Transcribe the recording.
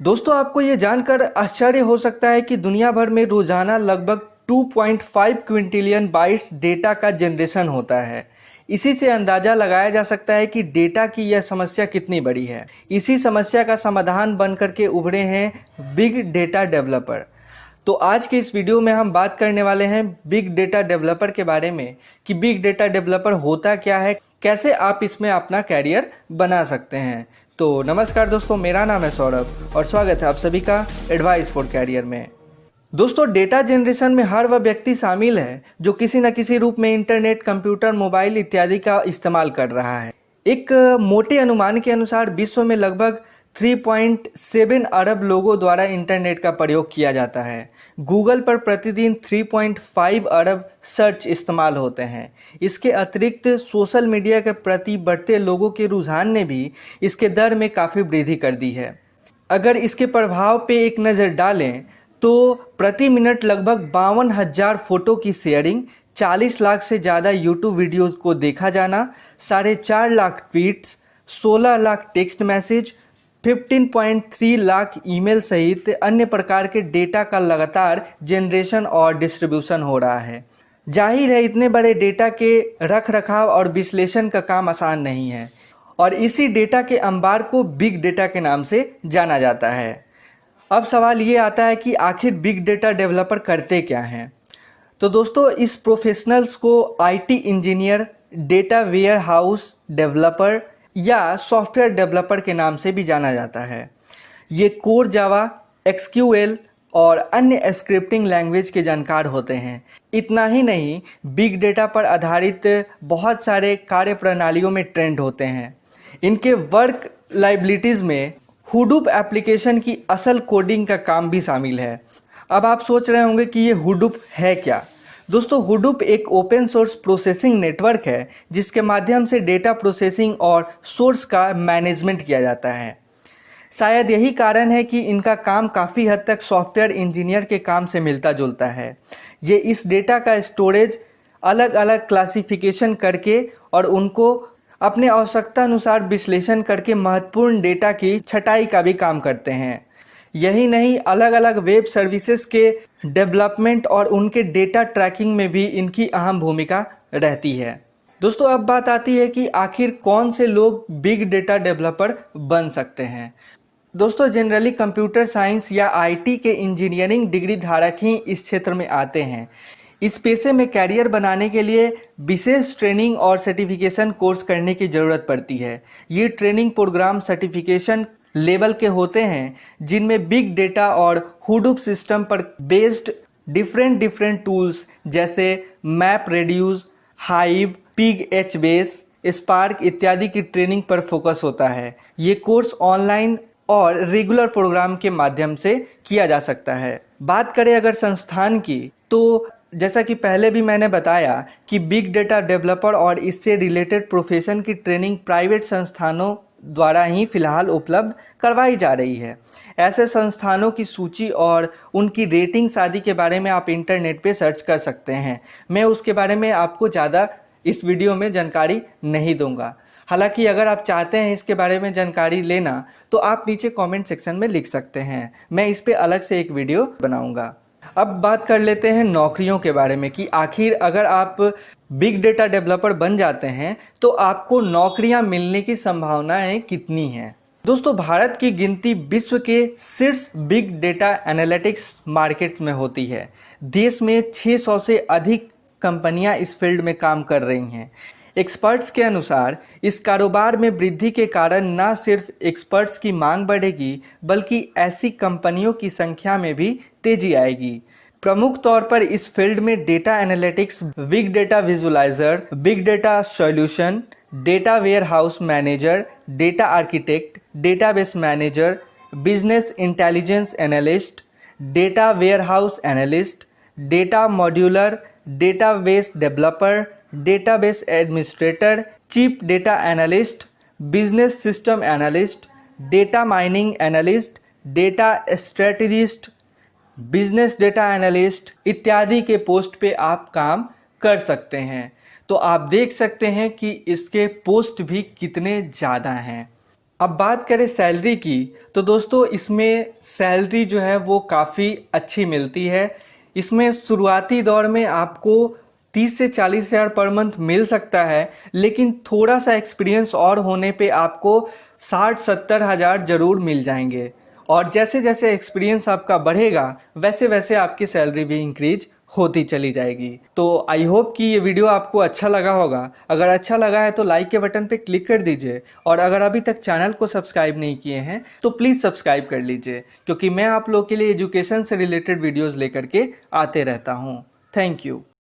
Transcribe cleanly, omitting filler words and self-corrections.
दोस्तों, आपको ये जानकर आश्चर्य हो सकता है कि दुनिया भर में रोजाना लगभग 2.5 क्विंटिलियन बाइट्स डेटा का जनरेशन होता है। इसी से अंदाजा लगाया जा सकता है कि डेटा की यह समस्या कितनी बड़ी है। इसी समस्या का समाधान बनकर के उभरे हैं बिग डेटा डेवलपर। तो आज के इस वीडियो में हम बात करने वाले हैं बिग डेटा डेवलपर के बारे में कि बिग डेटा डेवलपर होता क्या है, कैसे आप इसमें अपना कैरियर बना सकते हैं। तो नमस्कार दोस्तों, मेरा नाम है सौरभ और स्वागत है आप सभी का एडवाइस फॉर कैरियर में। दोस्तों, डेटा जनरेशन में हर वह व्यक्ति शामिल है जो किसी न किसी रूप में इंटरनेट, कंप्यूटर, मोबाइल इत्यादि का इस्तेमाल कर रहा है। एक मोटे अनुमान के अनुसार विश्व में लगभग 3.7 अरब लोगों द्वारा इंटरनेट का प्रयोग किया जाता है। गूगल पर प्रतिदिन 3.5 अरब सर्च इस्तेमाल होते हैं। इसके अतिरिक्त सोशल मीडिया के प्रति बढ़ते लोगों के रुझान ने भी इसके दर में काफ़ी वृद्धि कर दी है। अगर इसके प्रभाव पे एक नज़र डालें तो प्रति मिनट लगभग 52,000 फोटो की शेयरिंग, 40 लाख से ज़्यादा यूट्यूब वीडियोज़ को देखा जाना, 4.5 lakh tweets, 16 lakh text message, 15.3 lakh email सहित अन्य प्रकार के डेटा का लगातार जनरेशन और डिस्ट्रीब्यूशन हो रहा है। जाहिर है, इतने बड़े डेटा के रख रखाव और विश्लेषण का काम आसान नहीं है और इसी डेटा के अंबार को बिग डेटा के नाम से जाना जाता है। अब सवाल ये आता है कि आखिर बिग डेटा डेवलपर करते क्या हैं। तो दोस्तों, इस प्रोफेशनल्स को IT engineer, data warehouse developer या सॉफ्टवेयर डेवलपर के नाम से भी जाना जाता है। ये कोर, जावा, एक्सक्यूएल और अन्य स्क्रिप्टिंग लैंग्वेज के जानकार होते हैं। इतना ही नहीं, बिग डेटा पर आधारित बहुत सारे कार्य प्रणालियों में ट्रेंड होते हैं। इनके वर्क लाइबिलिटीज़ में हुडूप एप्लीकेशन की असल कोडिंग का काम भी शामिल है। अब आप सोच रहे होंगे कि ये हुडूप है क्या। दोस्तों, हुडूप एक ओपन सोर्स प्रोसेसिंग नेटवर्क है जिसके माध्यम से डेटा प्रोसेसिंग और सोर्स का मैनेजमेंट किया जाता है। शायद यही कारण है कि इनका काम काफ़ी हद तक सॉफ्टवेयर इंजीनियर के काम से मिलता जुलता है। ये इस डेटा का स्टोरेज, अलग अलग क्लासिफिकेशन करके और उनको अपने आवश्यकता अनुसार विश्लेषण करके महत्वपूर्ण डेटा की छटाई का भी काम करते हैं। यही नहीं, अलग अलग वेब सर्विसेज के डेवलपमेंट और उनके डेटा ट्रैकिंग में भी इनकी अहम भूमिका रहती है। दोस्तों, अब बात आती है कि आखिर कौन से लोग बिग डेटा डेवलपर बन सकते हैं। दोस्तों, जनरली कंप्यूटर साइंस या आईटी के इंजीनियरिंग डिग्री धारक ही इस क्षेत्र में आते हैं। इस पेशे में कैरियर बनाने के लिए विशेष ट्रेनिंग और सर्टिफिकेशन कोर्स करने की ज़रूरत पड़ती है। ये ट्रेनिंग प्रोग्राम सर्टिफिकेशन लेवल के होते हैं जिनमें बिग डेटा और हुडूप सिस्टम पर बेस्ड डिफरेंट टूल्स जैसे map reduce, hive, pig H base, spark इत्यादि की ट्रेनिंग पर फोकस होता है। ये कोर्स ऑनलाइन और रेगुलर प्रोग्राम के माध्यम से किया जा सकता है। बात करें अगर संस्थान की, तो जैसा कि पहले भी मैंने बताया कि बिग डेटा डेवलपर और इससे रिलेटेड प्रोफेशन की ट्रेनिंग प्राइवेट संस्थानों द्वारा ही फिलहाल उपलब्ध करवाई जा रही है। ऐसे संस्थानों की सूची और उनकी रेटिंग्स आदि के बारे में आप इंटरनेट पे सर्च कर सकते हैं। मैं उसके बारे में आपको ज़्यादा इस वीडियो में जानकारी नहीं दूंगा। हालांकि अगर आप चाहते हैं इसके बारे में जानकारी लेना तो आप नीचे कमेंट सेक्शन में लिख सकते हैं। मैं इस पे अलग से एक वीडियो बनाऊंगा। अब बात कर लेते हैं नौकरियों के बारे में कि आखिर अगर आप बिग डेटा डेवलपर बन जाते हैं तो आपको नौकरियां मिलने की संभावनाएं कितनी हैं। दोस्तों, भारत की गिनती विश्व के शीर्ष बिग डेटा एनालिटिक्स मार्केट में होती है। देश में 600 से अधिक कंपनियां इस फील्ड में काम कर रही हैं। एक्सपर्ट्स के अनुसार इस कारोबार में वृद्धि के कारण न सिर्फ एक्सपर्ट्स की मांग बढ़ेगी बल्कि ऐसी कंपनियों की संख्या में भी तेजी आएगी। प्रमुख तौर पर इस फील्ड में data analytics, big data visualizer, big data solution, data warehouse manager, data architect, database manager, business intelligence analyst, data warehouse analyst, data modular, database developer, database administrator, chief data analyst, business system analyst, data mining analyst, data strategist, business data analyst इत्यादि के post पे आप काम कर सकते हैं। तो आप देख सकते हैं कि इसके पोस्ट भी कितने ज़्यादा हैं। अब बात करें सैलरी की, तो दोस्तों इसमें सैलरी जो है वो काफ़ी अच्छी मिलती है। इसमें शुरुआती दौर में आपको 30 से 40 हज़ार पर मंथ मिल सकता है, लेकिन थोड़ा सा एक्सपीरियंस और होने पे आपको 60-70 हज़ार ज़रूर मिल जाएंगे। और जैसे जैसे एक्सपीरियंस आपका बढ़ेगा वैसे वैसे आपकी सैलरी भी इंक्रीज होती चली जाएगी। तो आई होप कि ये वीडियो आपको अच्छा लगा होगा। अगर अच्छा लगा है तो लाइक के बटन पे क्लिक कर दीजिए, और अगर अभी तक चैनल को सब्सक्राइब नहीं किए हैं तो प्लीज़ सब्सक्राइब कर लीजिए, क्योंकि मैं आप लोग के लिए एजुकेशन से रिलेटेड वीडियोज़ लेकर के आते रहता हूँ। Thank you.